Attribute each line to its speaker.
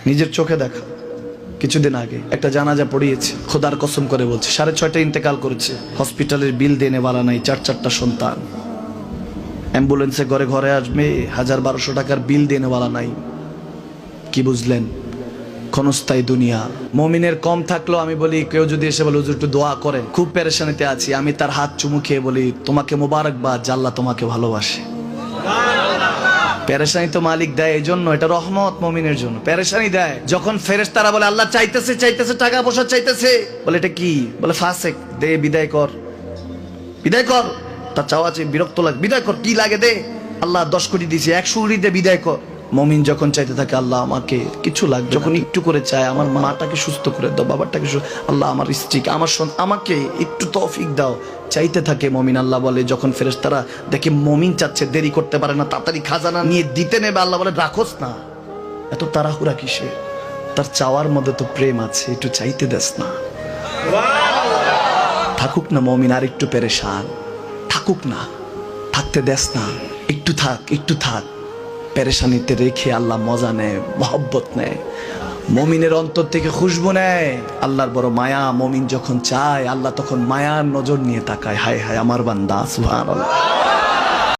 Speaker 1: নিজের চোখে দেখা। কিছুদিন আগে একটা জানাজা পড়িয়েছে, খোদার কসম করে বলছে 6:30 ইন্তেকাল করেছে। হসপিটালের বিল দেনেওয়ালা নাই, 4 সন্তান। অ্যাম্বুলেন্সে ঘরে ঘরে আসবে, 1000-1200 টাকার বিল দেনেওয়ালা নাই। কি বুঝলেন? ক্ষণস্থায়ী দুনিয়া। মুমিনের কম থাকলেও আমি বলি, কেউ যদি এসে বলে হুজুর একটু দোয়া করেন, খুব পেরেশানিতে আছি, আমি তার হাত চুমু খেয়ে বলি তোমাকে মোবারকবাদ, আল্লাহ তোমাকে ভালোবাসে। পেরেশানি তো মালিক দেয়, এই জন্য এটা রহমত মুমিনের জন্য। পেরেশানি দেয় যখন ফেরেশতারা বলে আল্লাহ চাইতেছে চাইতেছে, টাকা পয়সা চাইতেছে, বলে এটা কি? বলে ফাসেক, দে বিদায় কর, বিদায় কর। তার চাওয়া আছে, বিরক্ত লাগে, বিদায় কর, কি লাগে দে। আল্লাহ 10 কোটি দিয়েছে, 100 কোটি দিয়ে বিদায় কর। মুমিন যখন চাইতে থাকে আল্লাহ আমাকে কিছু লাগবে, যখন একটু করে চায় আমার মাটাকে সুস্থ করে দাও, বাবাটাকে আল্লাহ আমার স্ত্রীকে, আমার আমাকে একটু তৌফিক দাও, চাইতে থাকে মুমিন। আল্লাহ বলে যখন ফেরেশতারা দেখে মুমিন চাচ্ছে, দেরি করতে পারে না, তাড়াতাড়ি খাজানা নিয়ে দিতে নেবে, আল্লাহ বলে রাখোস না, এত তাড়াহুড়া কিসে? তার চাওয়ার মধ্যে তো প্রেম আছে, একটু চাইতে দেস না। থাকুক না মুমিন আর একটু পেরেশান, থাকুক না, থাকতে দেস না, একটু থাক, একটু থাক। পেরেশানিতে রেখে আল্লাহ মজা নেয়, মহব্বত নেয়, মুমিনের অন্তর থেকে খুশবু নেয়। আল্লাহর বড় মায়া, মুমিন যখন চায় আল্লাহ তখন মায়ার নজর নিয়ে তাকায়, হায় হায় আমার বান্দা, সুবহানাল্লাহ।